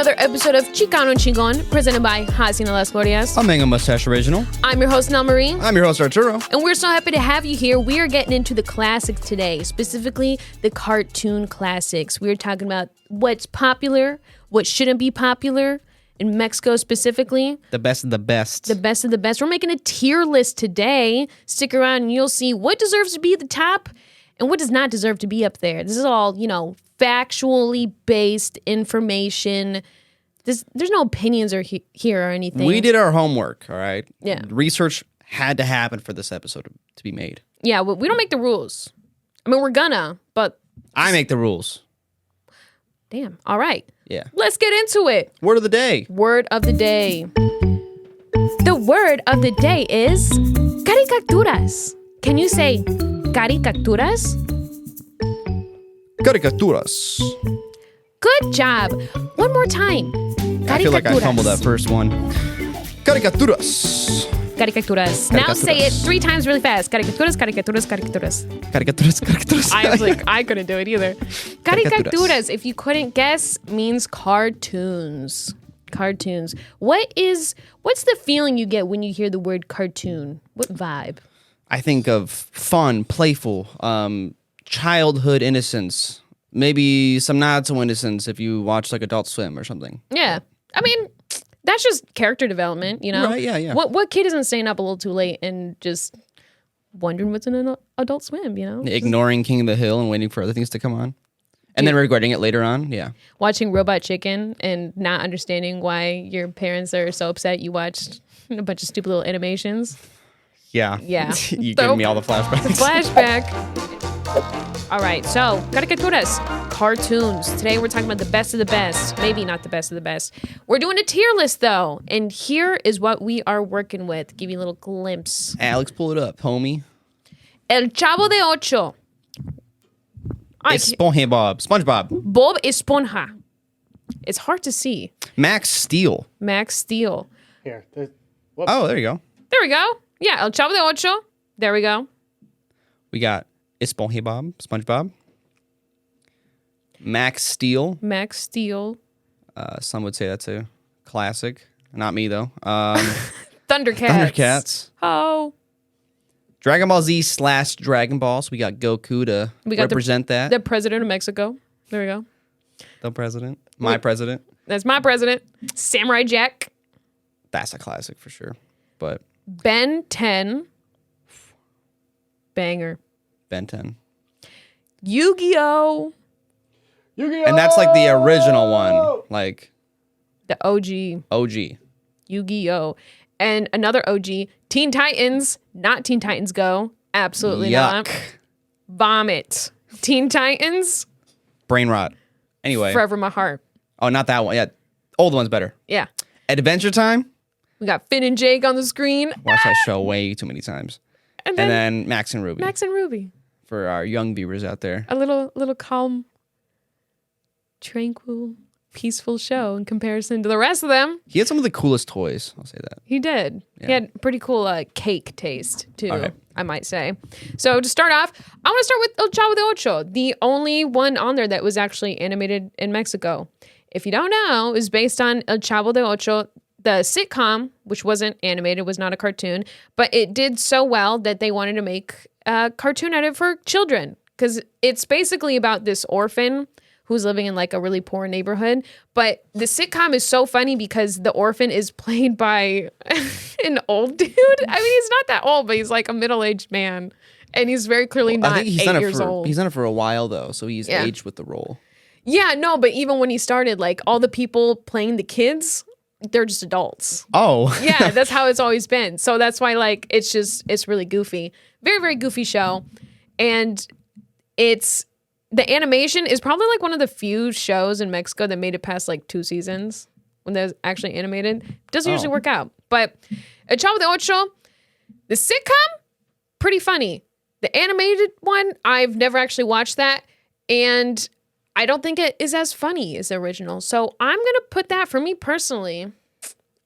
another episode of Chicano and Chingon, presented by Hasina Las Glorias. I'm Mango Mustache Original. I'm your host, NellMari. I'm your host, Arturo. And we're so happy to have you here. We are getting into the classics today, specifically the cartoon classics. We're talking about what's popular, what shouldn't be popular, in Mexico specifically. The best of the best. The best of the best. We're making a tier list today. Stick around and you'll see what deserves to be at the top and what does not deserve to be up there. This is all, factually based information. There's no opinions here or anything. We did our homework, all right? Yeah. Research had to happen for this episode to be made. Yeah, well, we don't make the rules. I mean, we're gonna, but... I make the rules. Damn. All right. Yeah. Let's get into it. Word of the day. Word of the day. The word of the day is caricaturas. Can you say caricaturas? Caricaturas. Good job. One more time. I feel like I fumbled that first one. Caricaturas. Caricaturas. Now say it 3 times really fast. Caricaturas, caricaturas, caricaturas. Caricaturas, caricaturas. I was like, I couldn't do it either. Caricaturas, if you couldn't guess, means cartoons. Cartoons. What's the feeling you get when you hear the word cartoon? What vibe? I think of fun, playful, childhood innocence. Maybe some not so innocence if you watch like Adult Swim or something. Yeah. I mean, that's just character development, Right, yeah. What kid isn't staying up a little too late and just wondering what's in an Adult Swim, Ignoring King of the Hill and waiting for other things to come on. And then regretting it later on, yeah. Watching Robot Chicken and not understanding why your parents are so upset you watched a bunch of stupid little animations. Yeah. Yeah. You giving me all the flashbacks. Flashback. All right, so caricaturas, cartoons. Today we're talking about the best of the best. Maybe not the best of the best. We're doing a tier list though, and here is what we are working with. Give you a little glimpse. Alex, pull it up, homie. El Chavo de Ocho. SpongeBob. Bob Esponja. It's hard to see. Max Steel. Max Steel. Here. Oh, there you go. There we go. Yeah, El Chavo de Ocho. There we go. We got SpongeBob. Max Steel. Max Steel. Some would say that's a classic. Not me, though. Thundercats. Oh. Dragon Ball Z / Dragon Ball. So we got Goku to represent that. The president of Mexico. There we go. The president. My president. That's my president. Samurai Jack. That's a classic for sure. But Ben 10. Banger. Ben 10. Yu-Gi-Oh! And that's like the original one. Like The OG. OG. Yu-Gi-Oh! And another OG. Teen Titans. Not Teen Titans Go. Absolutely not. Vomit. Teen Titans. Brain rot. Anyway. Forever My Heart. Oh, not that one. Yeah. Old one's better. Yeah. Adventure Time. We got Finn and Jake on the screen. Watched that show way too many times. And then Max and Ruby. Max and Ruby. For our young viewers out there. A little calm, tranquil, peaceful show in comparison to the rest of them. He had some of the coolest toys. I'll say that. He did. Yeah. He had pretty cool cake taste, too, Okay. I might say. So to start off, I want to start with El Chavo de Ocho, the only one on there that was actually animated in Mexico. If you don't know, is based on El Chavo de Ocho, the sitcom, which wasn't animated, was not a cartoon, but it did so well that they wanted to make a cartoon out of it for children. Because it's basically about this orphan who's living in like a really poor neighborhood. But the sitcom is so funny because the orphan is played by an old dude. I mean, he's not that old, but he's like a middle-aged man. And he's very clearly not 8 years old. He's done it for a while, though, so he's aged with the role. Yeah, no, but even when he started, like all the people playing the kids, they're just adults. Oh. Yeah, that's how it's always been. So that's why like it's really goofy. Very, very goofy show. And the animation is probably like one of the few shows in Mexico that made it past like 2 seasons when they're actually animated. Doesn't usually work out. But El Chavo de Ocho, the sitcom, pretty funny. The animated one, I've never actually watched that. And I don't think it is as funny as the original. So I'm going to put that, for me personally,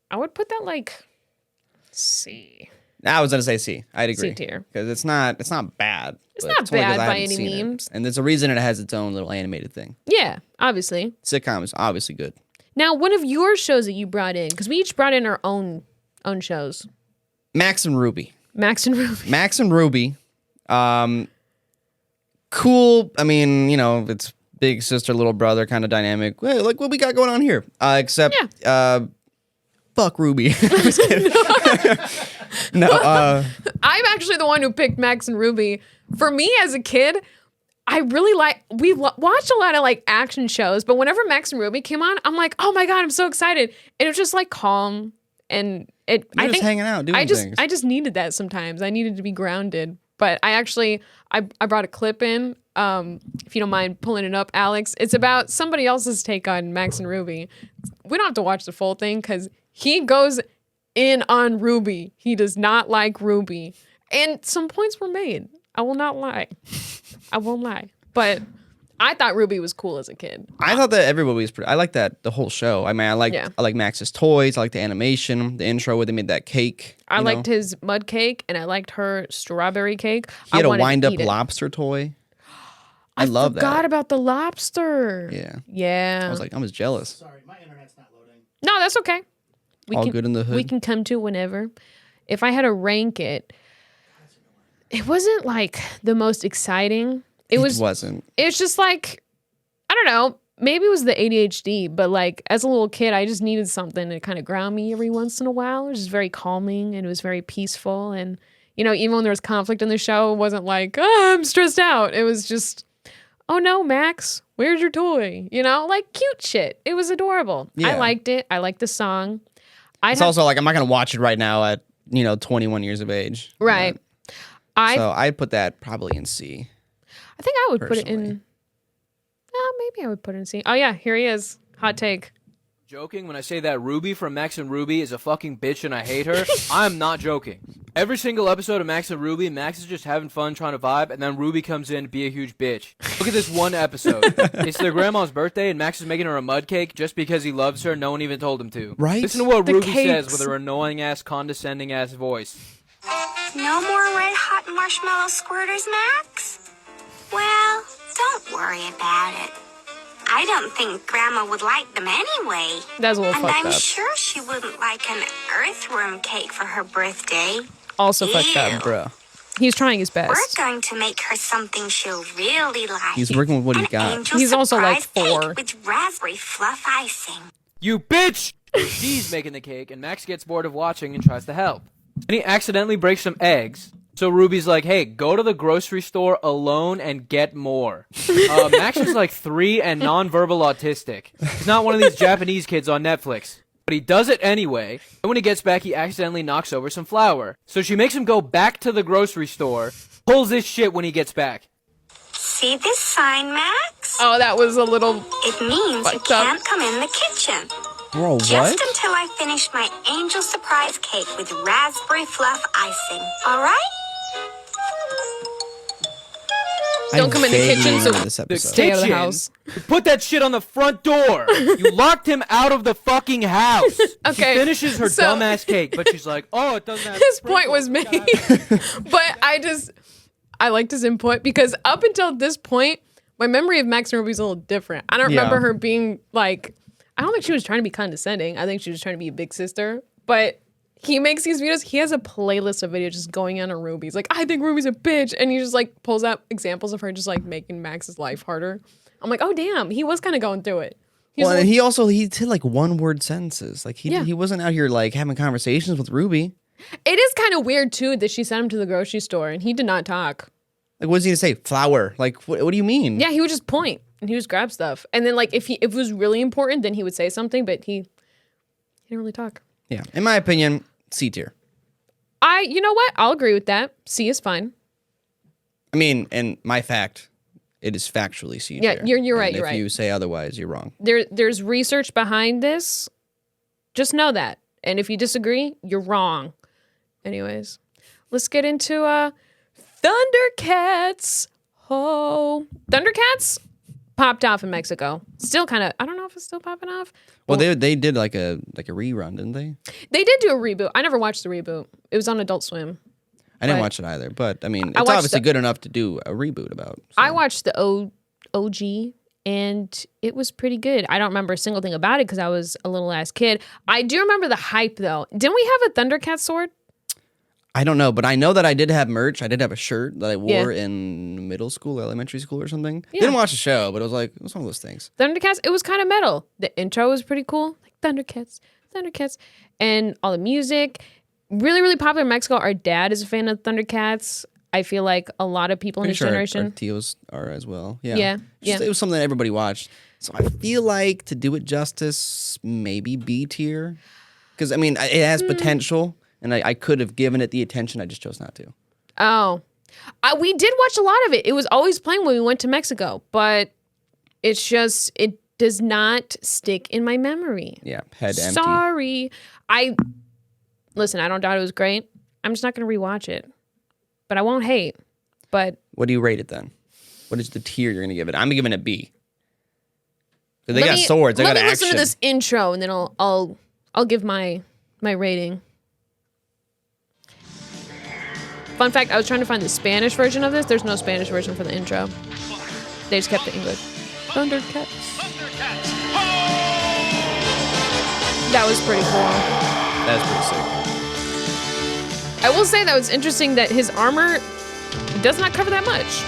I would put that like C. I was going to say C. I'd agree. C tier. Because it's not bad. It's not bad by any means. And there's a reason it has its own little animated thing. Yeah, obviously. Sitcom is obviously good. Now, one of your shows that you brought in, because we each brought in our own shows. Max and Ruby. Max and Ruby. Max and Ruby. Cool. I mean, it's big sister, little brother kind of dynamic. Hey, like what we got going on here. Except, fuck Ruby. Just kidding. No. I'm actually the one who picked Max and Ruby. For me as a kid, I really watched a lot of like action shows, but whenever Max and Ruby came on, I'm like, oh my God, I'm so excited. And it was just like calm and I think hanging out, doing things. I just needed that sometimes. I needed to be grounded. But I brought a clip in, if you don't mind pulling it up, Alex. It's about somebody else's take on Max and Ruby. We don't have to watch the full thing because he goes in on Ruby. He does not like Ruby. And some points were made. I will not lie. I won't lie. But I thought Ruby was cool as a kid. I thought that everybody was pretty. I like that the whole show. I mean, I like Max's toys. I like the animation, the intro where they made that cake. I liked his mud cake, and I liked her strawberry cake. He had a wind-up lobster toy. I love that. I forgot about the lobster. Yeah. Yeah. I was jealous. Sorry, my internet's not loading. No, that's okay. Good in the hood. We can come to whenever. If I had to rank it, it wasn't like the most exciting. It wasn't. It was just like, I don't know, maybe it was the ADHD, but like as a little kid, I just needed something to kind of ground me every once in a while. It was just very calming and it was very peaceful. And, even when there was conflict in the show, it wasn't like, oh, I'm stressed out. It was just, oh no, Max, where's your toy? Like cute shit. It was adorable. Yeah. I liked it. I liked the song. It's also like, I'm not going to watch it right now at, 21 years of age. Right. So I'd put that probably in C. I think I would put it in. Maybe I would put it in C. Oh yeah, here he is. Hot take. Joking when I say that Ruby from Max and Ruby is a fucking bitch and I hate her. I'm not joking. Every single episode of Max and Ruby, Max is just having fun trying to vibe, and then Ruby comes in to be a huge bitch. Look at this one episode. It's their grandma's birthday, and Max is making her a mud cake just because he loves her. No one even told him to. Right? Listen to what Ruby says with her annoying-ass, condescending-ass voice. No more red hot marshmallow squirters, Max? Well, don't worry about it. I don't think Grandma would like them anyway. That's a little fucked up. And I'm sure she wouldn't like an earthworm cake for her birthday. Also fucked up, bro. He's trying his best. We're going to make her something she'll really like. He's working with what he got. He's also like 4. With raspberry fluff icing. You bitch! She's making the cake, and Max gets bored of watching and tries to help. And he accidentally breaks some eggs. So Ruby's like, hey, go to the grocery store alone and get more. Max is like 3 and nonverbal autistic. He's not one of these Japanese kids on Netflix. But he does it anyway. And when he gets back, he accidentally knocks over some flour. So she makes him go back to the grocery store, pulls this shit when he gets back. See this sign, Max? Oh, that was a little... It means you can't come in the kitchen. Bro, what? Just until I finish my angel surprise cake with raspberry fluff icing. All right? Don't come in the kitchen, so stay out of the house. You put that shit on the front door. You locked him out of the fucking house. Okay. She finishes her dumbass cake, but she's like, oh, it doesn't have His point was made. But I liked his input because up until this point, my memory of Max and Ruby's a little different. I don't remember her being like, I don't think she was trying to be condescending. I think she was trying to be a big sister. But he makes these videos. He has a playlist of videos just going on Ruby. He's like, I think Ruby's a bitch. And he just like pulls out examples of her just like making Max's life harder. I'm like, oh, damn. He was kind of going through it. And he did like one-word sentences. Like he wasn't out here like having conversations with Ruby. It is kind of weird, too, that she sent him to the grocery store and he did not talk. Like, what was he gonna say? Flour. Like, what do you mean? Yeah, he would just point and he would just grab stuff. And then, like, if it was really important, then he would say something, but he didn't really talk. Yeah. In my opinion, C tier. You know what? I'll agree with that. C is fine. I mean, and my fact, it is factually C tier. Yeah, you're right. And you're if right. you say otherwise, you're wrong. There's research behind this. Just know that. And if you disagree, you're wrong. Anyways, let's get into Thundercats. Oh, Thundercats popped off in Mexico. Still kind of, I don't know if it's still popping off. Well, they did like a rerun, didn't they? They did do a reboot. I never watched the reboot. It was on Adult Swim. I didn't watch it either, but I mean, it's obviously good enough to do a reboot about. So. I watched the OG and it was pretty good. I don't remember a single thing about it because I was a little ass kid. I do remember the hype though. Didn't we have a Thundercat sword? I don't know, but I know that I did have merch. I did have a shirt that I wore in middle school, elementary school or something. Yeah. Didn't watch the show, but it was one of those things. Thundercats, it was kind of metal. The intro was pretty cool. Like Thundercats. And all the music. Really, really popular in Mexico. Our dad is a fan of Thundercats. I feel like a lot of people in this generation. Our tios are as well. Yeah. It was something that everybody watched. So I feel like, to do it justice, maybe B tier. Because, I mean, it has potential. And I could have given it the attention. I just chose not to. Oh. We did watch a lot of it. It was always playing when we went to Mexico. But it's just, it does not stick in my memory. Yeah, head empty. Sorry. Listen, I don't doubt it was great. I'm just not going to rewatch it. But I won't hate. But what do you rate it then? What is the tier you're going to give it? I'm giving it a B. They got swords. They got action. Let me listen to this intro, and then I'll give my rating. Fun fact, I was trying to find the Spanish version of this. There's no Spanish version for the intro. They just kept the English. Thundercats. That was pretty cool. That's pretty sick. I will say that was interesting that his armor does not cover that much.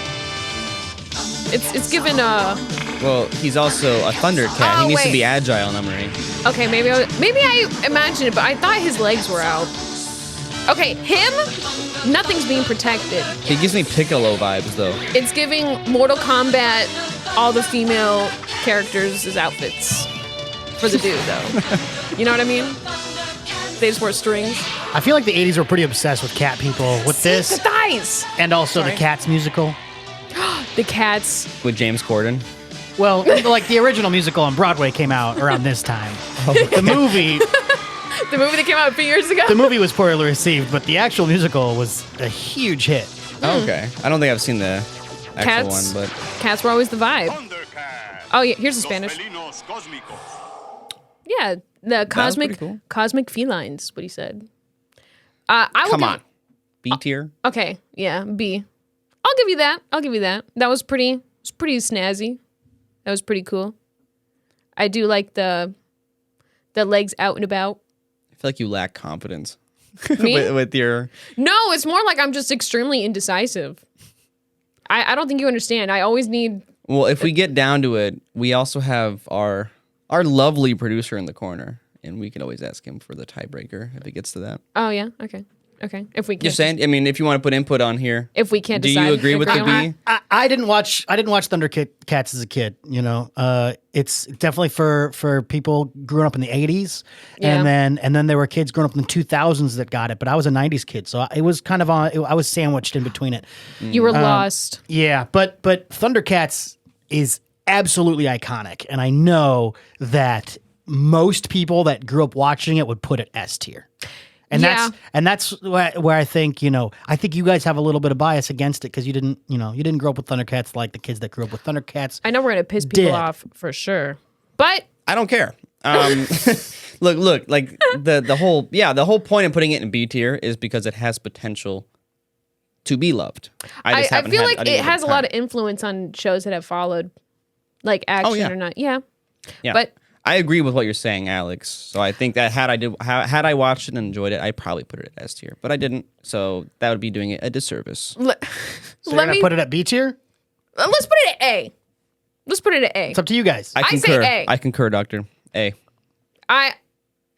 It's given Well, he's also a Thundercat. Oh, he needs to wait. be agile, NellMari. Okay, maybe I imagined it, but I thought his legs were out. Okay, him, nothing's being protected. He gives me Piccolo vibes, though. It's giving Mortal Kombat all the female characters' outfits for the dude, though. You know what I mean? They just wear strings. I feel like the 80s were pretty obsessed with cat people with this. The thighs! And also Sorry. the Cats musical. The Cats. With James Corden. Well, like the original musical on Broadway came out around this time. The movie that came out a few years ago? the movie was poorly received, but the actual musical was a huge hit. Oh, okay. I don't think I've seen the actual Cats. one, but Cats were always the vibe. Oh, yeah, here's the Spanish. Yeah, the pretty cool. cosmic felines, what he said. I will come give- on. B tier. Okay, yeah, B. I'll give you that. That was pretty snazzy. That was pretty cool. I do like the legs out and about. I feel like you lack confidence. Me? with your... No, it's more like I'm just extremely indecisive. I don't think you understand. I always need... Well, if we get down to it, we also have our lovely producer in the corner, and we can always ask him for the tiebreaker if it gets to that. Oh, yeah? Okay. If we can't... You're saying, I mean, if you want to put input on here. If we can't do decide... you agree with the on B? I didn't watch Thundercats as a kid, you know. It's definitely for people growing up in the 80s. Yeah. And then there were kids growing up in the 2000s that got it, but I was a 90s kid, so it was kind of I was sandwiched in between it. You were lost. Yeah, but Thundercats is absolutely iconic, and I know that most people that grew up watching it would put it S tier. And that's where I think, you know, I think you guys have a little bit of bias against it because you didn't grow up with Thundercats like the kids that grew up with Thundercats. I know we're going to piss people off for sure. But I don't care. Look, like the whole point of putting it in B tier is because it has potential to be loved. I feel like it has a lot of influence on shows that have followed, like Action or not. Yeah. But I agree with what you're saying, Alex. So I think that had I watched it and enjoyed it, I'd probably put it at S tier. But I didn't, so that would be doing it a disservice. So you're gonna put it at B tier? Let's put it at A. Let's put it at A. It's up to you guys. I concur. say A. I concur, Doctor. A. Now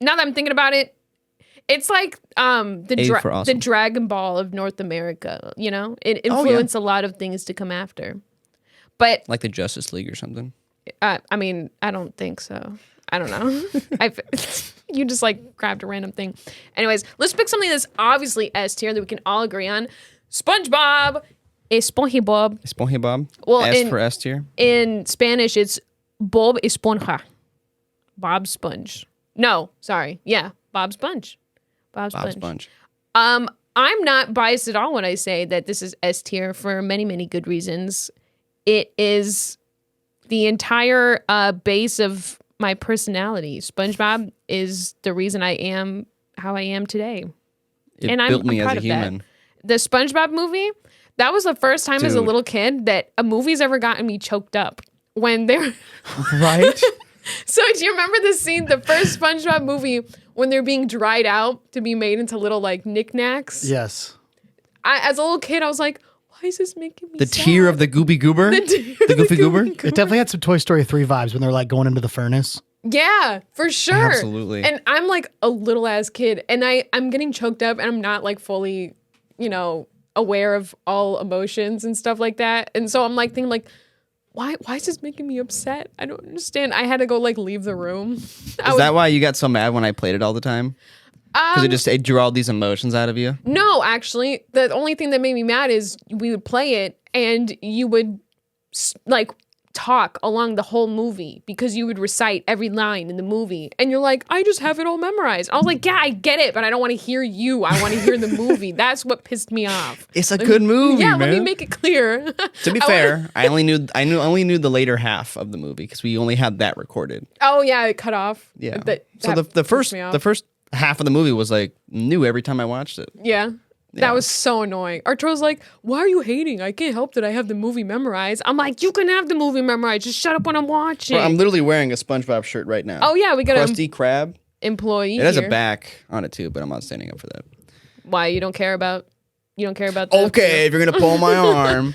that I'm thinking about it, it's like for awesome. the Dragon Ball of North America. You know, it influenced a lot of things to come after. But Like the Justice League or something. I mean, I don't think so. I don't know. You just like grabbed a random thing. Anyways, let's pick something that's obviously S tier that we can all agree on. SpongeBob. SpongeBob. SpongeBob. Well, S for S tier. In Spanish, it's Bob Esponja. Bob Sponge. No, sorry. Yeah, Bob Sponge. Bob Sponge. I'm not biased at all when I say that this is S tier for many, many good reasons. It is the entire base of my personality. SpongeBob is the reason I am how I am today. It built me as a human. That. The SpongeBob movie, that was the first time as a little kid that a movie's ever gotten me choked up. when they're Right? So do you remember the scene, the first SpongeBob movie, when they're being dried out to be made into little like knickknacks? Yes. As a little kid, I was like, why is this making me The sad? tear of the Gooby Goober? The Goofy Goober? It definitely had some Toy Story 3 vibes when they're like going into the furnace. Yeah, for sure. Absolutely. And I'm like a little ass kid, and I'm getting choked up, and I'm not like fully, aware of all emotions and stuff like that. And so I'm like thinking like, why is this making me upset? I don't understand. I had to go like leave the room. Is that why you got so mad when I played it all the time? Because it drew all these emotions out of you? No, actually, the only thing that made me mad is we would play it and you would like talk along the whole movie because you would recite every line in the movie. And you're like, I just have it all memorized. I was like, yeah, I get it, but I don't want to hear you. I want to hear the movie. That's what pissed me off. It's a good movie, Yeah, man. let me make it clear. To be fair, I only knew the later half of the movie because we only had that recorded. Oh yeah, it cut off. Yeah. So the first half of the movie was like new every time I watched it. Yeah. Yeah. That was so annoying. Arturo's like, why are you hating? I can't help that I have the movie memorized. I'm like, you can have the movie memorized. Just shut up when I'm watching. Bro, I'm literally wearing a SpongeBob shirt right now. Oh yeah, we got Krusty Krab. employee. It has here. a back on it too, but I'm not standing up for that. Why you don't care about? The Okay, if you're gonna pull my arm.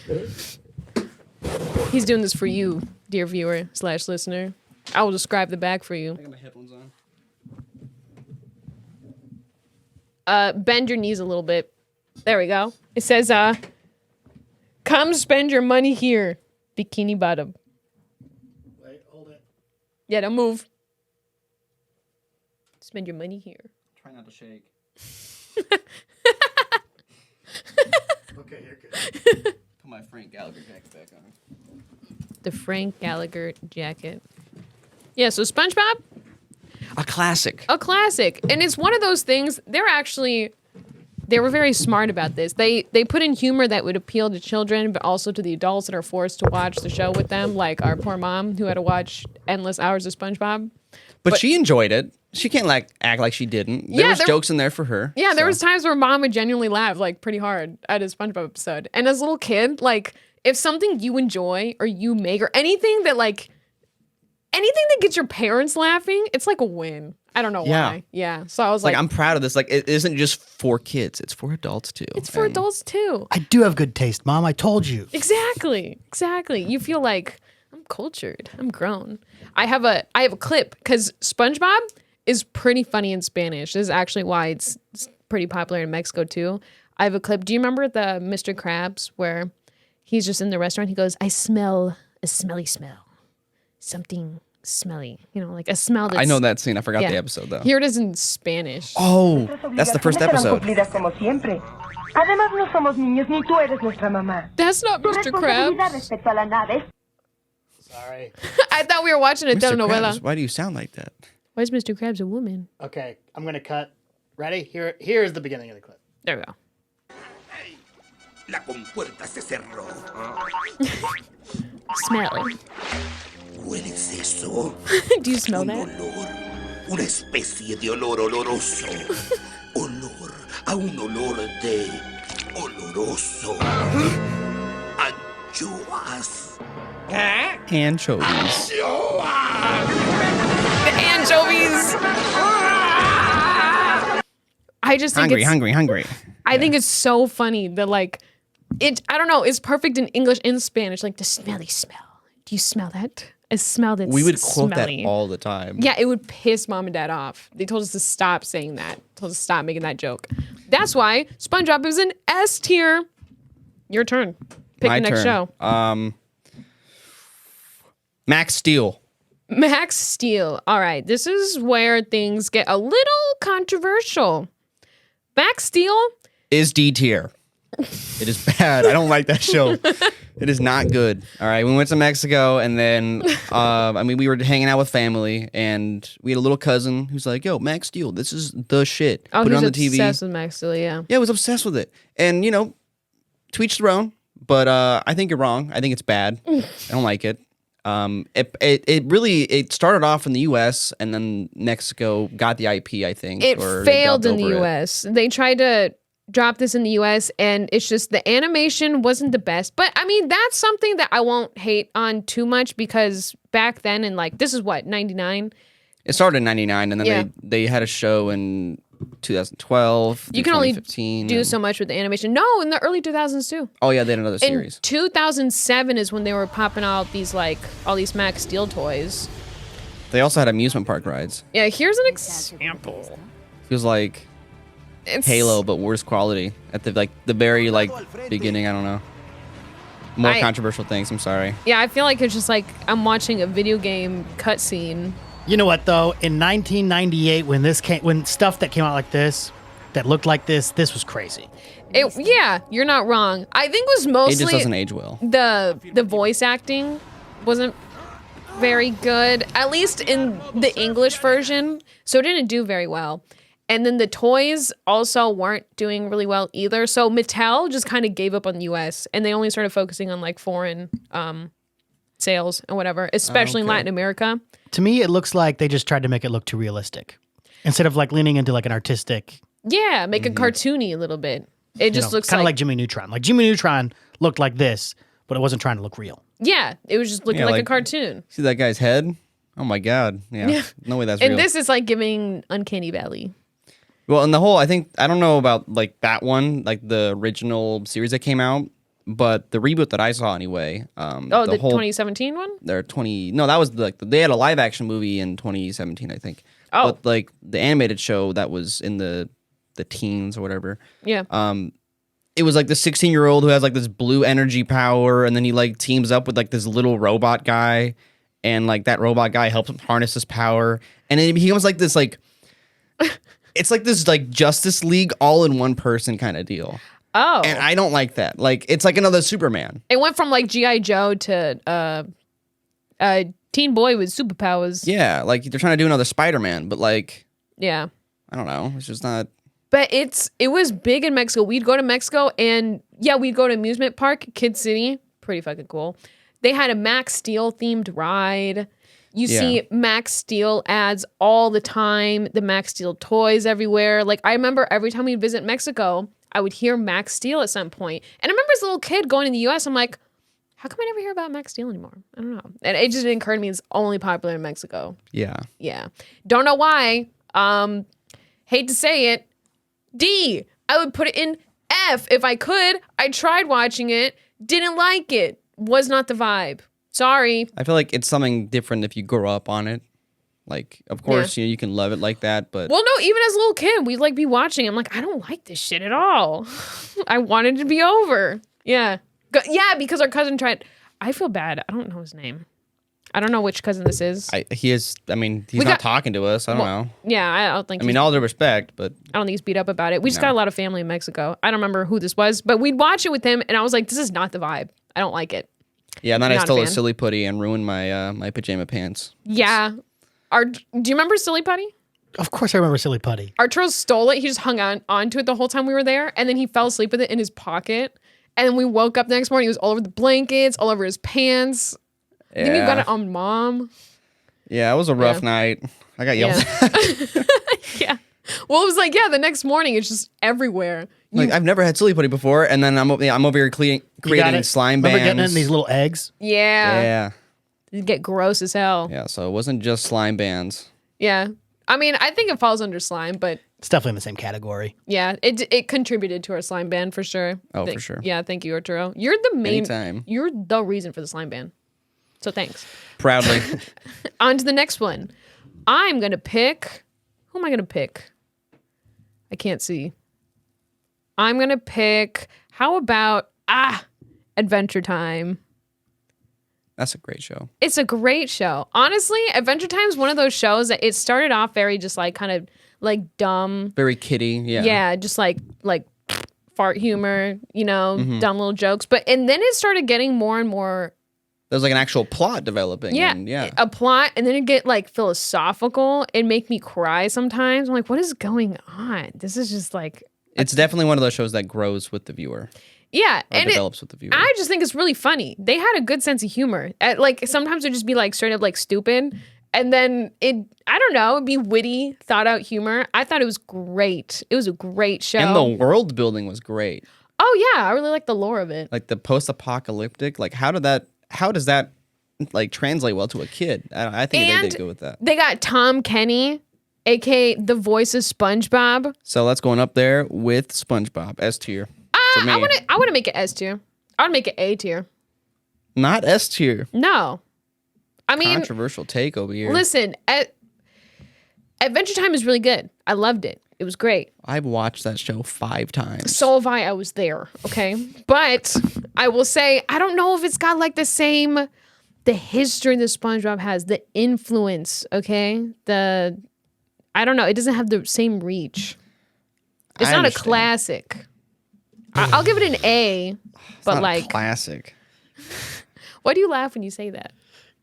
He's doing this for you, dear viewer / listener. I will describe the back for you. I got my headphones on. Bend your knees a little bit. There we go. It says, come spend your money here, Bikini Bottom. Wait, hold it. Yeah, don't move. Spend your money here. Try not to shake. Okay, you're good. Put my Frank Gallagher jacket back on. The Frank Gallagher jacket. Yeah, so SpongeBob, A classic. a classic. And it's one of those things, they were very smart about this. They put in humor that would appeal to children, but also to the adults that are forced to watch the show with them, like our poor mom who had to watch endless hours of SpongeBob. But she enjoyed it. She can't act like she didn't. There was jokes in there for her. Yeah, there so. was times where mom would genuinely laugh like pretty hard at a SpongeBob episode. And as a little kid, like if something you enjoy or you make or anything that gets your parents laughing, it's like a win. I don't know why. Yeah. So I was like, I'm proud of this. Like it isn't just for kids; it's for adults too. it's for adults too. I do have good taste, Mom. I told you. Exactly. You feel like I'm cultured. I'm grown. I have a clip because SpongeBob is pretty funny in Spanish. This is actually why it's pretty popular in Mexico too. I have a clip. Do you remember the Mr. Krabs where he's just in the restaurant? He goes, "I smell a smelly smell. Something smelly. Like a smell that's..." I know that scene. I forgot the episode though. Here it is in Spanish. Oh, that's the first episode. Además, no somos niños, ni tú eres nuestra mamá. That's not Tu Mr. responsabilidad Krabs. respecto a la nave. Sorry. I thought we were watching a Mr. telenovela. Krabs, why do you sound like that? Why is Mr. Krabs a woman? Okay, I'm gonna cut. Ready? Here's the beginning of the clip. There we go. La compuerta se cerró. Smell. ¿Hueles eso? Do you smell Un that? olor. Una especie de olor oloroso. Olor a un olor de oloroso. Anchoas. Anchovies. The anchovies. I just think Hungry. I think it's so funny that I don't know, it's perfect in English and Spanish. Like the smelly smell. Do you smell that? A smell that's We would quote smelly. that all the time. Yeah, it would piss mom and dad off. They told us to stop saying that. Told us to stop making that joke. That's why SpongeBob is an S tier. Your turn. Pick My the next turn. show. Max Steel. Max Steel. All right, this is where things get a little controversial. Max Steel Is D tier. It is bad. I don't like that show. It is not good. All right. We went to Mexico and then, we were hanging out with family and we had a little cousin who's like, yo, Max Steel, this is the shit. Oh, Put it he's on the TV. obsessed with Max Steel, yeah. Yeah, I was obsessed with it. And, to each their own, but I think you're wrong. I think it's bad. I don't like it. It started off in the U.S. and then Mexico got the IP, I think. It or they failed in dubbed the over it. U.S. They tried to dropped this in the US, and it's just the animation wasn't the best. But I mean, that's something that I won't hate on too much because back then, and like, this is what, 99? It started in 99, and then Yeah. they had a show in 2012. You can only 2015, do and- so much with the animation. No, in the early 2000s too. Oh yeah, they had another In series. 2007 is when they were popping out these like all these Max Steel toys. They also had amusement park rides. Yeah, here's an example. Feels like It's Halo, but worse quality at the very beginning. I don't know. More controversial things. I'm sorry. Yeah, I feel like it's just like I'm watching a video game cutscene. You know what though? In 1998, when stuff that came out like this, that looked like this was crazy. Yeah, you're not wrong. I think it was It mostly just doesn't age well. the voice acting wasn't very good, at least in the English version, so it didn't do very well. And then the toys also weren't doing really well either. So Mattel just kind of gave up on the US and they only started focusing on like foreign sales and whatever, especially in Latin America. To me, it looks like they just tried to make it look too realistic instead of like leaning into like an artistic. Yeah, make it cartoony a little bit. It just looks kind of like like Jimmy Neutron. Like Jimmy Neutron looked like this, but it wasn't trying to look real. yeah, it was just looking Yeah, like a like- cartoon. See that guy's head? Oh my god. Yeah. No way that's And real. this is like giving Uncanny Valley. Well, and the whole, I don't know about like that one, like the original series that came out, but the reboot that I saw anyway. Oh, the whole, 2017 one? No, that was they had a live action movie in 2017, I think. Oh. But like the animated show that was in the teens or whatever. Yeah. It was like the 16-year-old who has like this blue energy power, and then he like teams up with like this little robot guy, and like that robot guy helps him harness his power, and it becomes like this like. It's like this like Justice League all in one person kind of deal. Oh. And I don't like that. Like it's like another Superman. It went from like G.I. Joe to teen boy with superpowers. Yeah, like they're trying to do another Spider-Man, but like Yeah. I don't know. It's just not. But it was big in Mexico. We'd go to Mexico and yeah, we'd go to amusement park, Kid City. Pretty fucking cool. They had a Max Steel themed ride. You see Max Steel ads all the time, the Max Steel toys everywhere. Like, I remember every time we'd visit Mexico, I would hear Max Steel at some point. And I remember as a little kid going to the US, I'm like, how come I never hear about Max Steel anymore? I don't know. And it just didn't occur to me it's only popular in Mexico. Yeah. Yeah. Don't know why. Hate to say it. D. I would put it in F if I could. I tried watching it. Didn't like it. Was not the vibe. Sorry. I feel like it's something different if you grow up on it. Like, of course, you can love it like that, but Well, no, even as a little kid, we'd like be watching. I'm like, I don't like this shit at all. I wanted it to be over. Yeah. Yeah, because our cousin tried. I feel bad. I don't know his name. I don't know which cousin this is. he's not talking to us. I don't know. Yeah, I don't think I mean, all due respect, but I don't think he's beat up about it. We just got a lot of family in Mexico. I don't remember who this was, but we'd watch it with him, and I was like, this is not the vibe. I don't like it. yeah, and then I Not a stole a fan. silly putty and ruined my my pajama pants. Yeah. Do you remember Silly Putty? Of course, I remember Silly Putty. Arturo stole it. He just hung onto it the whole time we were there, and then he fell asleep with it in his pocket. And then we woke up the next morning. It was all over the blankets, all over his pants. Yeah. Then you got it on mom. Yeah, it was a rough night. I got yelled at. Yeah. Well, it was like, yeah, the next morning it's just everywhere. Like, I've never had silly putty before, and then I'm over here You got creating it? slime Remember bands. getting it in these little eggs? Yeah. Yeah. It'd get gross as hell. Yeah, so it wasn't just slime bands. Yeah. I mean, I think it falls under slime, but It's definitely in the same category. yeah, it contributed to our slime ban for sure. Oh, for sure. Yeah, thank you, Arturo. You're the main. Anytime. You're the reason for the slime ban. So thanks. Proudly. On to the next one. I'm gonna pick. Who am I gonna pick? I can't see. I'm gonna pick. How about Adventure Time? That's a great show. It's a great show. Honestly, Adventure Time is one of those shows that it started off very just like kind of like dumb. Very kiddie. Yeah. Yeah, just like fart humor, Mm-hmm. dumb little jokes. And then it started getting more and more. There's like an actual plot developing. Yeah, and yeah. a plot, and then it get like philosophical and make me cry sometimes. I'm like, what is going on? This is just like, It's definitely one of those shows that grows with the viewer. yeah, Or and develops with the viewer. I just think it's really funny. They had a good sense of humor. Like sometimes it'd just be like straight up like stupid, And then I don't know, it'd be witty, thought out humor. I thought it was great. It was a great show. And the world building was great. Oh yeah, I really like the lore of it. Like the post-apocalyptic, like how does that like translate well to a kid? I think they did good with that. They got Tom Kenny, aka the voice of SpongeBob. So that's going up there with SpongeBob, S tier. For me. I want to make it S tier. I would make it A tier. Not S tier. No. I mean, controversial take over here. Listen, Adventure Time is really good. I loved it. It was great. I've watched that show 5 times. So have I. I was there. Okay. But I will say, I don't know if it's got like the history that SpongeBob has, the influence. Okay. I don't know. It doesn't have the same reach. It's not a classic. I'll give it an A, but not like a classic. Why do you laugh when you say that?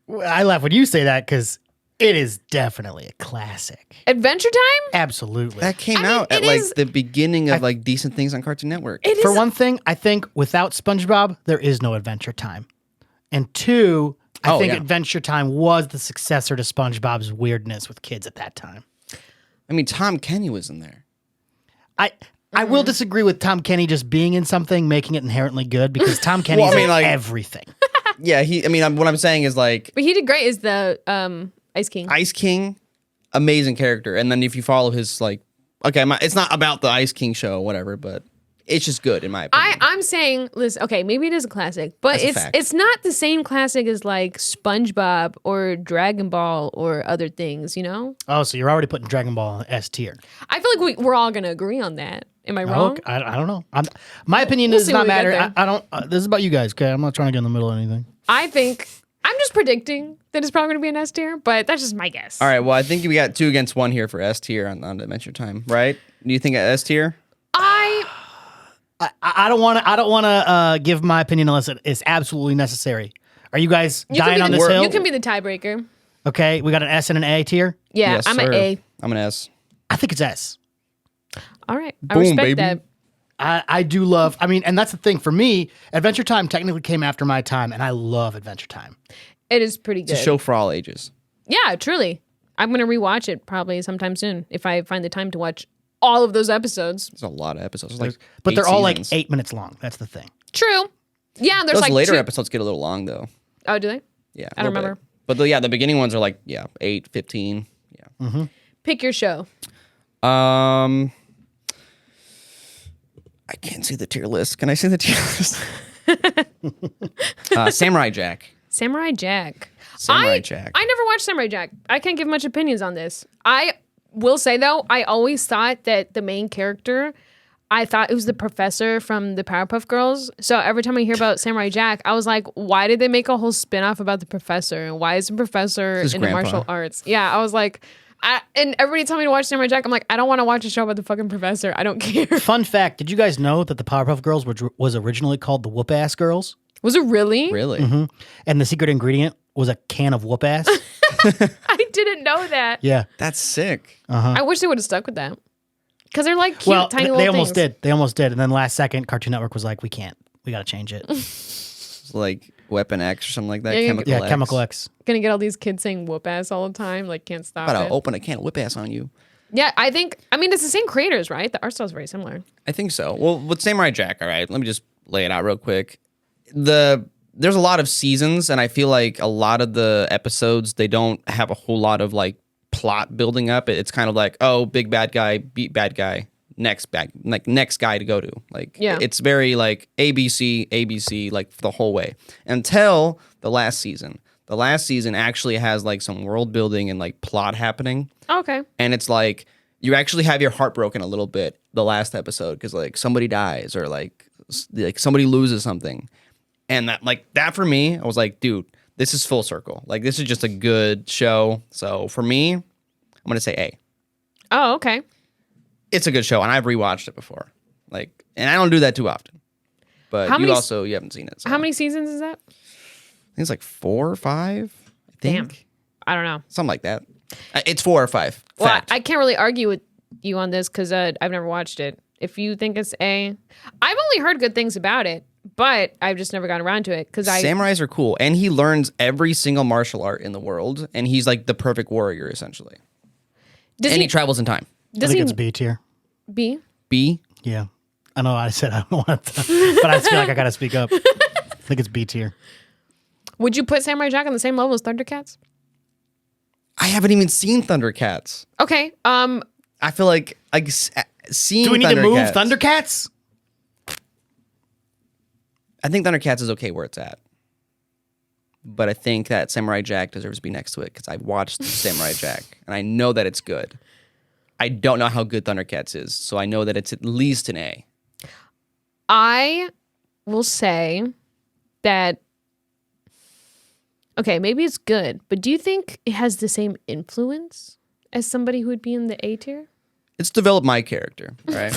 I laugh when you say that because it is definitely a classic. Adventure Time? Absolutely. That came out at like the beginning of like decent things on Cartoon Network. For one thing, I think without SpongeBob, there is no Adventure Time. And two, I think Adventure Time was the successor to SpongeBob's weirdness with kids at that time. I mean, Tom Kenny was in there. I will disagree with Tom Kenny just being in something, making it inherently good, because Tom Kenny's in everything. Yeah, what I'm saying is like... But he did great as the Ice King. Ice King, amazing character. And then if you follow his like... Okay, it's not about the Ice King show or whatever, but it's just good in my opinion. I'm saying, listen, okay, maybe it is a classic, but it's not the same classic as like SpongeBob or Dragon Ball or other things, you know? Oh, so you're already putting Dragon Ball in S tier. I feel like we're all going to agree on that. Am I wrong? I don't know. My opinion does not matter. I don't. This is about you guys, okay? I'm not trying to get in the middle of anything. I think I'm just predicting that it's probably going to be an S tier, but that's just my guess. All right. Well, I think we got 2 against 1 here for S tier on Adventure Time, right? Do you think S tier? I don't want to give my opinion unless it is absolutely necessary. Are you guys dying on this hill? You can be the tiebreaker. Okay, we got an S and an A tier. Yeah, yes, I'm an A. I'm an S. I think it's S. All right. I Boom, respect baby. that. I do love, and that's the thing. For me, Adventure Time technically came after my time, and I love Adventure Time. It is pretty good. It's a show for all ages. Yeah, truly. I'm going to rewatch it probably sometime soon if I find the time to watch all of those episodes. There's a lot of episodes. But they're all seasons. like 8 minutes long. That's the thing. True. Yeah, there's Those like later 2 episodes get a little long, though. Oh, do they? Yeah. I don't remember. But the beginning ones are like, 8, 15. Yeah. Mm-hmm. Pick your show. I can't see the tier list. Can I see the tier list? Samurai Jack. Samurai Jack. Samurai Jack. I never watched Samurai Jack. I can't give much opinions on this. I will say, though, I always thought that the main character, I thought it was the professor from the Powerpuff Girls. So every time I hear about Samurai Jack, I was like, why did they make a whole spinoff about the professor? And why is the professor into martial arts? Yeah, I was like... and everybody told me to watch Samurai Jack. I'm like, I don't want to watch a show about the fucking professor. I don't care. Fun fact, did you guys know that the Powerpuff Girls was originally called the Whoop-Ass Girls? Was it really? Really? Mm-hmm. And the secret ingredient was a can of Whoop-Ass? I didn't know that. Yeah. That's sick. I wish they would have stuck with that. Because they're like cute, tiny little they almost things. did. They almost did. And then last second, Cartoon Network was like, we can't. We got to change it. It's like Weapon X or something like that. Yeah, Chemical X. Gonna get all these kids saying whoop ass all the time. Like, can't stop About it. to open a can of whip ass on you. Yeah, I mean, it's the same creators, right? The art style is very similar. I think so. Well, with Samurai Jack, all right, let me just lay it out real quick. There's a lot of seasons, and I feel like a lot of the episodes, they don't have a whole lot of like plot building up. It's kind of like, oh, big bad guy, beat bad guy, next guy to go to. Like, yeah. It's very like ABC, like the whole way until the last season. The last season actually has like some world building and like plot happening. Okay. And it's like you actually have your heart broken a little bit the last episode because like somebody dies or like somebody loses something. And that for me, I was like, dude, this is full circle. Like, this is just a good show. So for me, I'm going to say A. Oh, okay. It's a good show, and I've rewatched it before. Like, and I don't do that too often. But you haven't seen it. So. How many seasons is that? I think it's like 4 or 5. I think. Damn. I don't know. Something like that. It's 4 or 5. Well, Fact. I can't really argue with you on this because I've never watched it. If you think it's A, I've only heard good things about it, but I've just never gotten around to it because Samurais are cool, and he learns every single martial art in the world, and he's like the perfect warrior essentially. And he travels in time. I think it's B tier. B? B? Yeah. I know I said I don't want to, but I just feel like I got to speak up. I think it's B tier. Would you put Samurai Jack on the same level as Thundercats? I haven't even seen Thundercats. Okay. I feel like seeing. Do we need to move Thundercats? Thundercats? I think Thundercats is okay where it's at, but I think that Samurai Jack deserves to be next to it because I watched Samurai Jack and I know that it's good. I don't know how good Thundercats is, so I know that it's at least an A. I will say that. Okay, maybe it's good, but do you think it has the same influence as somebody who would be in the A tier? It's developed my character, right?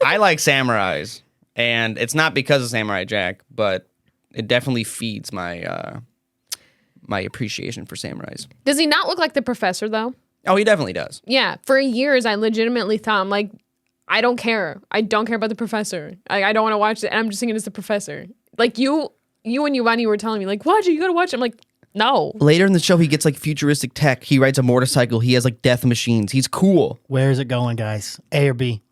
I like samurais, and it's not because of Samurai Jack, but it definitely feeds my my appreciation for samurais. Does he not look like the professor, though? Oh, he definitely does. Yeah, for years, I legitimately thought, I'm like, I don't care. I don't care about the professor. I don't want to watch it, and I'm just thinking it's the professor. Like, you and Giovanni were telling me, like, watch it, you gotta watch it. I'm like, no. Later in the show, he gets like futuristic tech. He rides a motorcycle. He has like death machines. He's cool. Where is it going, guys? A or B?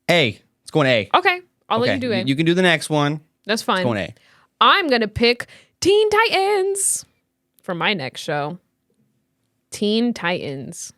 A. It's going A. Okay, I'll let you do it. You can do the next one. That's fine. It's going A. I'm gonna pick Teen Titans for my next show. Teen Titans.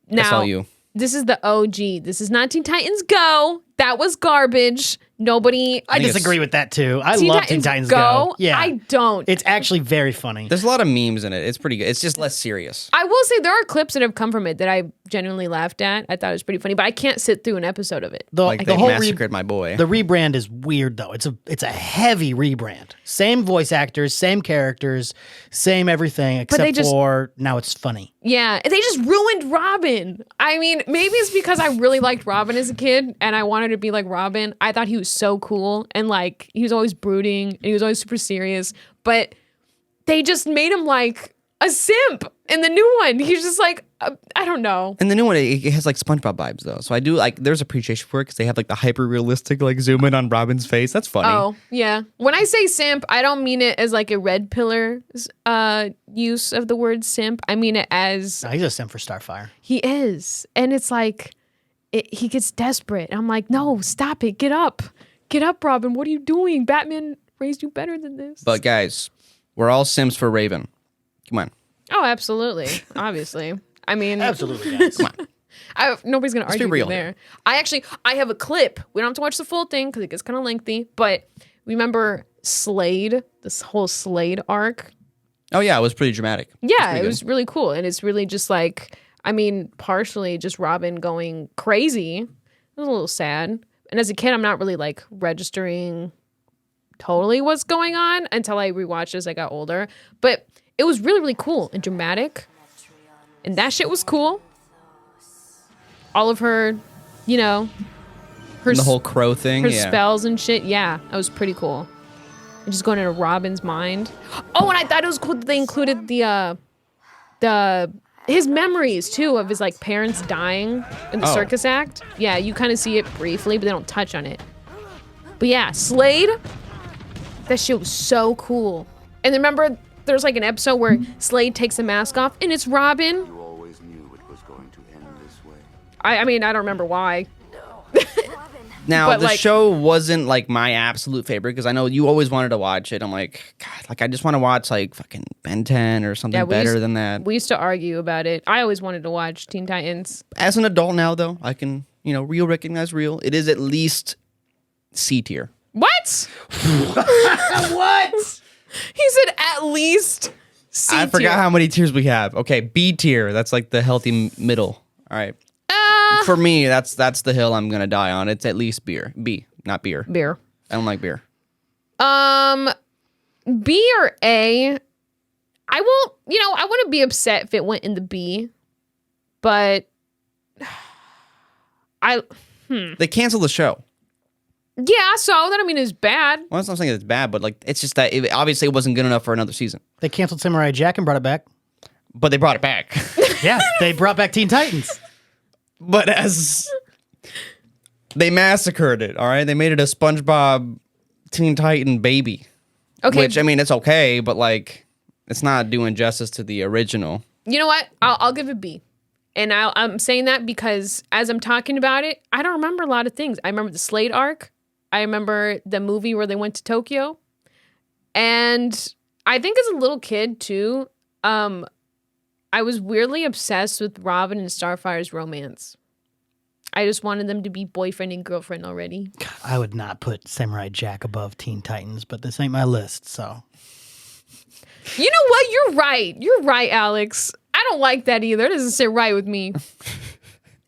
That's Now, all you. This is the OG. This is not Teen Titans Go. That was garbage. Nobody. I disagree with that too. I love Teen Titans Go. Yeah, I don't. It's actually very funny. There's a lot of memes in it. It's pretty good. It's just less serious. I will say there are clips that have come from it that I genuinely laughed at. I thought it was pretty funny, but I can't sit through an episode of it. Like they massacred my boy. The rebrand is weird though. It's a heavy rebrand. Same voice actors, same characters, same everything, except for now it's funny. Yeah, they just ruined Robin. I mean, maybe it's because I really liked Robin as a kid and I wanted to be like Robin. I thought he was so cool and like he was always brooding and he was always super serious, but they just made him like a simp in the new one. He's just like, I don't know. And the new one, it has like SpongeBob vibes though. So I do like, there's appreciation for it because they have like the hyper realistic like zoom in on Robin's face. That's funny. Oh, yeah. When I say simp, I don't mean it as like a red pillar use of the word simp. I mean it as... No, he's a simp for Starfire. He is. And it's like, he gets desperate. I'm like, no, stop it. Get up. Get up, Robin. What are you doing? Batman raised you better than this. But guys, we're all Sims for Raven. Come on. Oh, absolutely. Obviously. I mean... Absolutely, guys. Come on. Nobody's going to argue with me there. I have a clip. We don't have to watch the full thing because it gets kind of lengthy, but remember Slade, this whole Slade arc? Oh, yeah. It was pretty dramatic. Yeah, it was really cool. And it's really just like, I mean, partially just Robin going crazy. It was a little sad. And as a kid, I'm not really like registering totally what's going on until I rewatched as I got older. But it was really, really cool and dramatic. And that shit was cool. All of her, you know, and the whole crow thing. Her spells and shit. Yeah, that was pretty cool. And just going into Robin's mind. Oh, and I thought it was cool that they included his memories too of his like parents dying in the circus act. Yeah, you kind of see it briefly, but they don't touch on it. But yeah, Slade, that shit was so cool. And remember, there's like an episode where Slade takes the mask off and it's Robin. You always knew it was going to end this way. I mean, I don't remember why. Now, But, the like- show wasn't like my absolute favorite because I know you always wanted to watch it. I'm like, God, like I just want to watch like fucking Ben 10 or something better than that. We used to argue about it. I always wanted to watch Teen Titans. As an adult now, though, I can, real recognize real. It is at least C tier. What? What? He said at least C I forgot tier. how many tiers we have. Okay, B tier. That's like the healthy middle. All right. For me, that's the hill I'm gonna die on. It's at least beer. B, not beer. Beer. I don't like beer. B or A. I won't, I wouldn't be upset if it went in the B, but They canceled the show. yeah, so that I mean is bad. Well, that's not saying it's bad, but like it's just that obviously it wasn't good enough for another season. They canceled Samurai Jack and brought it back. But they brought it back. Yeah, they brought back Teen Titans. But as They massacred it. All right, they made it a SpongeBob Teen Titan baby. Okay. Which I mean, it's okay, but like, it's not doing justice to the original. You know what? I'll give it B. And I'm saying that because as I'm talking about it, I don't remember a lot of things. I remember the Slade arc. I remember the movie where they went to Tokyo. And I think as a little kid, too, I was weirdly obsessed with Robin and Starfire's romance. I just wanted them to be boyfriend and girlfriend already. I would not put Samurai Jack above Teen Titans, but this ain't my list, so. You know what? You're right. You're right, Alex. I don't like that either. It doesn't sit right with me.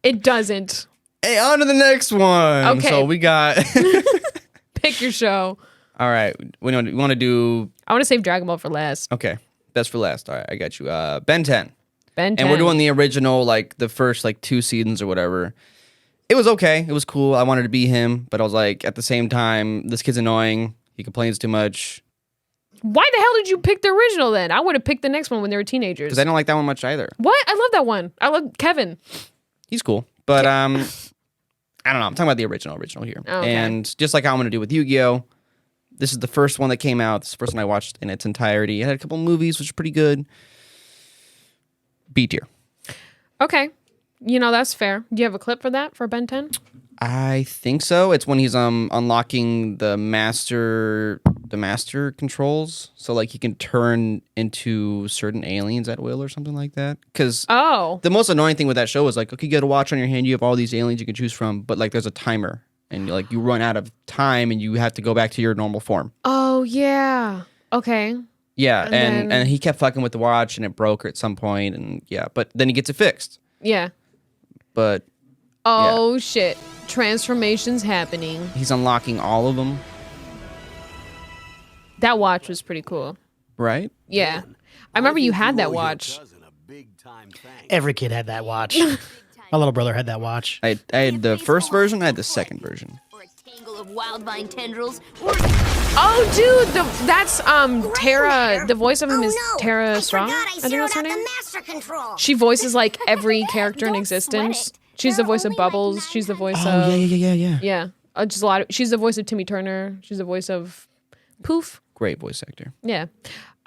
It doesn't. Hey, on to the next one. Okay. So we got... Pick your show. All right. We want to do... I want to save Dragon Ball for last. Okay. Best for last. All right. I got you. Ben 10. Ben 10. And we're doing the original, like, the first, like, 2 seasons or whatever. It was okay. It was cool. I wanted to be him. But I was like, at the same time, this kid's annoying. He complains too much. Why the hell did you pick the original then? I would have picked the next one when they were teenagers. Because I don't like that one much either. What? I love that one. I love Kevin. He's cool. But, I don't know. I'm talking about the original here. Oh, okay. And just like how I'm going to do with Yu-Gi-Oh!, this is the first one that came out. This is the first one I watched in its entirety. It had a couple movies, which are pretty good. B tier. Okay. You know, that's fair. Do you have a clip for that, for Ben 10? I think so. It's when he's unlocking the master controls, so like he can turn into certain aliens at will or something like that. Because the most annoying thing with that show is like, okay, you got a watch on your hand, you have all these aliens you can choose from, but like there's a timer, and like you run out of time, and you have to go back to your normal form. Oh yeah. Okay. Yeah, and he kept fucking with the watch, and it broke at some point, and yeah, but then he gets it fixed. Yeah. But oh shit. Transformations happening. He's unlocking all of them. That watch was pretty cool. Right? Yeah. I remember you had that watch. Every kid had that watch. My little brother had that watch. I had the first version, I had the second version. Of wild vine tendrils. Oh, dude, that's Tara. The voice of him is Tara Strong. I think that's her name. She voices like every character in existence. She's the voice of Bubbles. She's the voice of Yeah. yeah. Just a lot of. She's the voice of Timmy Turner. She's the voice of Poof. Great voice actor. Yeah,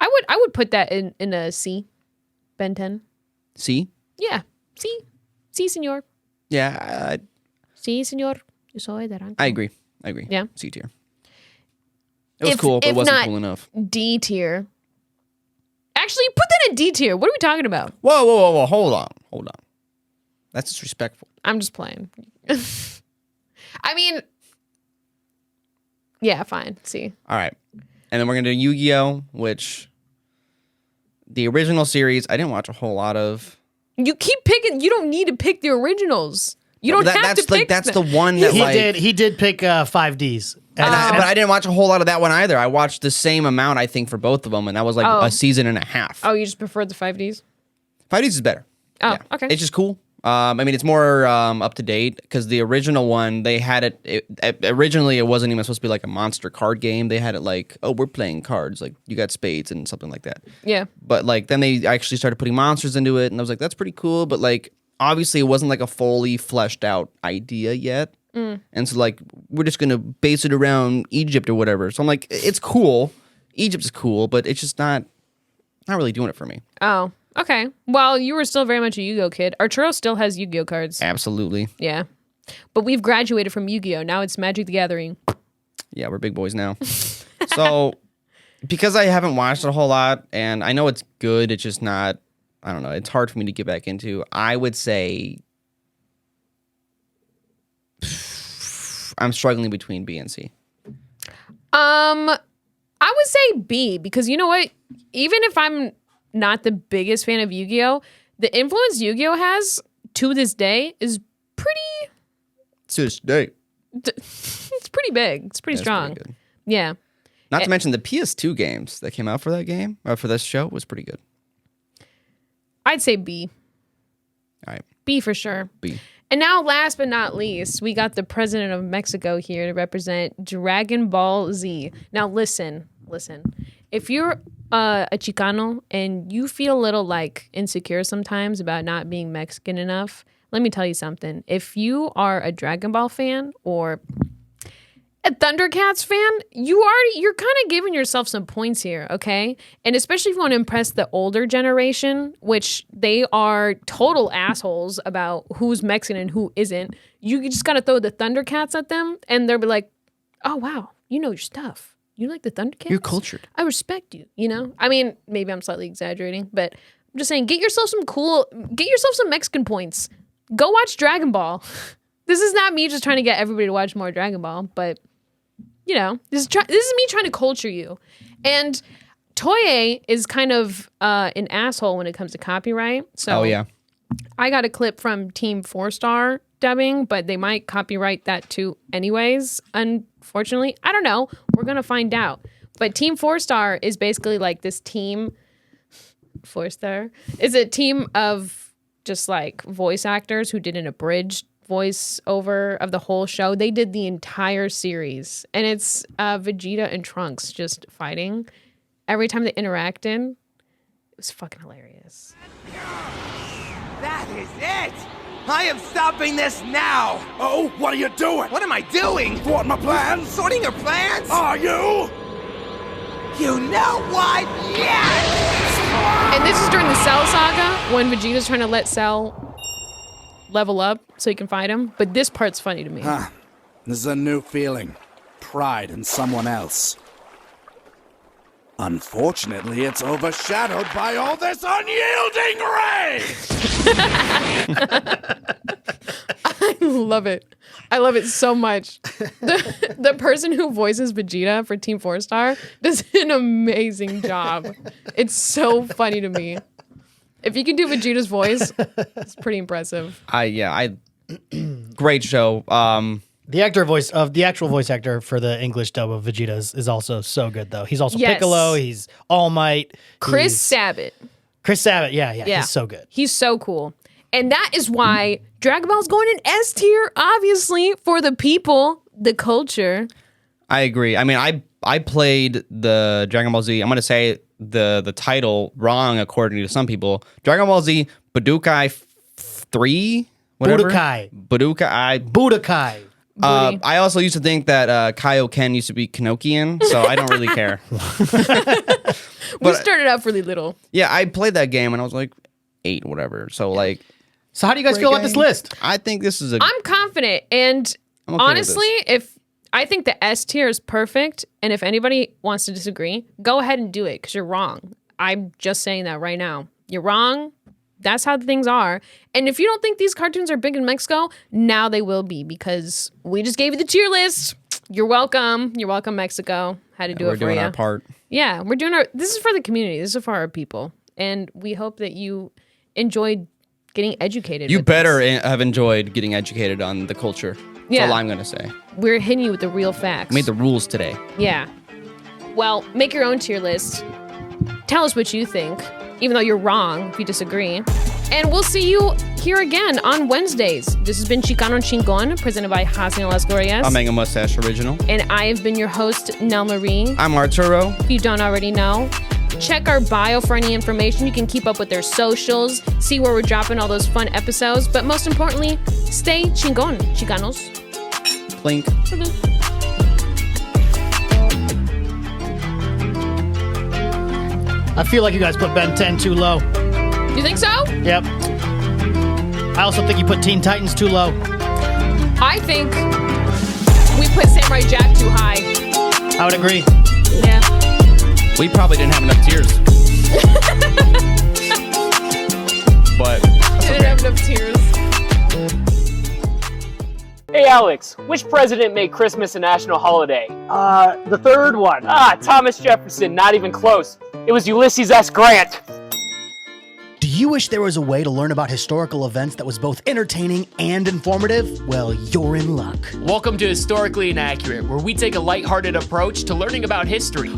I would put that in a C. Ben 10. C? Yeah, C, señor. Yeah. Sí, señor. Yo soy de rancho. I agree. Yeah. C tier. It was cool, but it wasn't cool enough. D tier. Actually, put that in D tier. What are we talking about? Whoa. Hold on. That's disrespectful. I'm just playing. I mean, yeah, fine. C. All right. And then we're going to do Yu-Gi-Oh!, which the original series, I didn't watch a whole lot of. You keep picking. You don't need to pick the originals. You don't have to pick that's them. the one that He did pick 5Ds. but I didn't watch a whole lot of that one either. I watched the same amount, I think, for both of them, and that was like a season and a half. Oh, you just preferred the 5Ds? 5Ds is better. Oh, okay. It's just cool. I mean, it's more up to date because the original one, they had it. Originally, it wasn't even supposed to be like a monster card game. They had it like, oh, we're playing cards. Like, you got spades and something like that. Yeah. But like, then they actually started putting monsters into it, and I was like, that's pretty cool. But like, obviously, it wasn't like a fully fleshed out idea yet. And so like, we're just gonna base it around Egypt or whatever. So I'm like, it's cool. Egypt is cool, but it's just not really doing it for me. Oh, okay. Well, you were still very much a Yu-Gi-Oh kid. Arturo still has Yu-Gi-Oh cards. Absolutely. Yeah. But we've graduated from Yu-Gi-Oh. Now it's Magic the Gathering. Yeah, we're big boys now. So, because I haven't watched it a whole lot, and I know it's good, it's just not, I don't know, it's hard for me to get back into. I would say I'm struggling between B and C. I would say B because you know what? Even if I'm not the biggest fan of Yu-Gi-Oh, the influence Yu-Gi-Oh has to this day is pretty. To this day. It's pretty big. It's pretty strong. Pretty good. Yeah. Not to mention the PS2 games that came out for that game or for this show was pretty good. I'd say B. All right. B for sure. B. And now, last but not least, we got the president of Mexico here to represent Dragon Ball Z. Now, listen. If you're a Chicano and you feel a little like insecure sometimes about not being Mexican enough, let me tell you something. If you are a Dragon Ball fan or a Thundercats fan, you're kind of giving yourself some points here, okay? And especially if you want to impress the older generation, which they are total assholes about who's Mexican and who isn't. You just got to throw the Thundercats at them, and they'll be like, "Oh wow, you know your stuff. You like the Thundercats? You're cultured. I respect you." You know, I mean, maybe I'm slightly exaggerating, but I'm just saying, get yourself some Mexican points. Go watch Dragon Ball. This is not me just trying to get everybody to watch more Dragon Ball, but. You know, this is me trying to culture you. And Toei is kind of an asshole when it comes to copyright. So yeah. I got a clip from Team 4-Star dubbing, but they might copyright that too anyways, unfortunately. I don't know. We're going to find out. But Team 4-Star is basically like this team. 4-Star is a team of just like voice actors who did an abridged voiceover of the whole show. They did the entire series, and it's Vegeta and Trunks just fighting. Every time they interacted, it was fucking hilarious. That is it! I am stopping this now! Oh, what are you doing? What am I doing? Thwart my plans? Sorting your plans? Are you? You know what? Yes! And this is during the Cell saga, when Vegeta's trying to let Cell level up so he can fight him. But this part's funny to me. This is a new feeling. Pride in someone else. Unfortunately, it's overshadowed by all this unyielding rage! I love it. I love it so much. The person who voices Vegeta for Team 4-Star does an amazing job. It's so funny to me. If you can do Vegeta's voice, it's pretty impressive. Great show. The actual voice actor for the English dub of Vegeta is also so good, though. He's also Piccolo. He's All Might. Chris Sabat. Yeah. He's so good. He's so cool. And that is why Dragon Ball's going in S tier, obviously, for the people, the culture. I agree. I mean, I played the Dragon Ball Z. I'm going to say the title wrong according to some people. Dragon Ball Z Budokai 3? Whatever. Budokai. I also used to think that Kaioken used to be Kenokian, so I don't really care. We started out really little. Yeah, I played that game when I was like 8 or whatever. So like, so how do you guys feel about this list? I think this is I'm confident, and honestly, if I think the S tier is perfect, and if anybody wants to disagree, go ahead and do it because you're wrong. I'm just saying that right now. You're wrong. That's how things are. And if you don't think these cartoons are big in Mexico, now they will be because we just gave you the tier list. You're welcome. You're welcome, Mexico. Had to do it for you. We're doing our part. Yeah, this is for the community. This is for our people. And we hope that you enjoyed getting educated. You better have enjoyed getting educated on the culture. That's all I'm going to say. We're hitting you with the real facts. I made the rules today. Yeah. Well, make your own tier list. Tell us what you think, even though you're wrong if you disagree. And we'll see you here again on Wednesdays. This has been Chicano and Chingon, presented by Hacienda Las Glorias. I'm Mega Mustache Original. And I have been your host, NellMari. I'm Arturo. If you don't already know, check our bio for any information. You can keep up with their socials, see where we're dropping all those fun episodes. But most importantly, stay Chingon, Chicanos. Blink. I feel like you guys put Ben 10 too low. You think so? Yep. I also think you put Teen Titans too low. I think we put Samurai Jack too high. I would agree. Yeah. We probably didn't have enough tears. But didn't have enough tears. Hey Alex, which president made Christmas a national holiday? The third one. Thomas Jefferson, not even close. It was Ulysses S. Grant. Do you wish there was a way to learn about historical events that was both entertaining and informative? Well, you're in luck. Welcome to Historically Inaccurate, where we take a lighthearted approach to learning about history.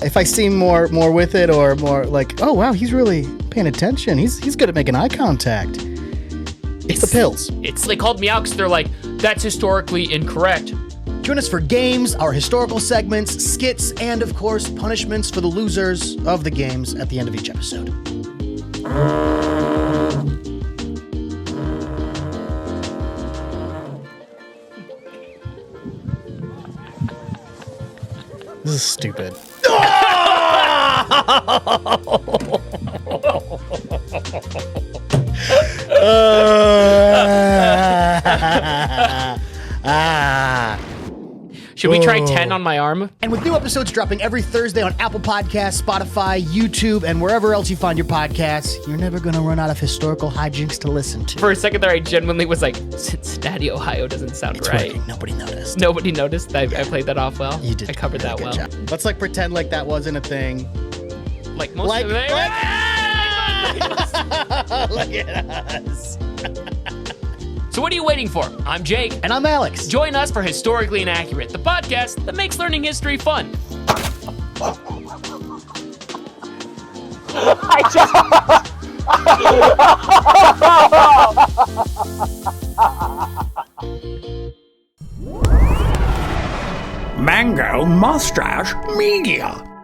If I seem more with it or more like, oh wow, he's really paying attention. He's good at making eye contact. It's the pills. They called me out because they're like, that's historically incorrect. Join us for games, our historical segments, skits, and of course, punishments for the losers of the games at the end of each episode. This is stupid. Should we try 10 on my arm? And with new episodes dropping every Thursday on Apple Podcasts, Spotify, YouTube, and wherever else you find your podcasts, you're never going to run out of historical hijinks to listen to. For a second there, I genuinely was like, Cincinnati, Ohio doesn't sound It's right. working. Nobody noticed. Nobody noticed? I played that off well? You did. I covered that well. Job. Let's like pretend like that wasn't a thing. Like most Like- of it. Look at us. So what are you waiting for? I'm Jake. And I'm Alex. Join us for Historically Inaccurate, the podcast that makes learning history fun. Mango Mustache Media.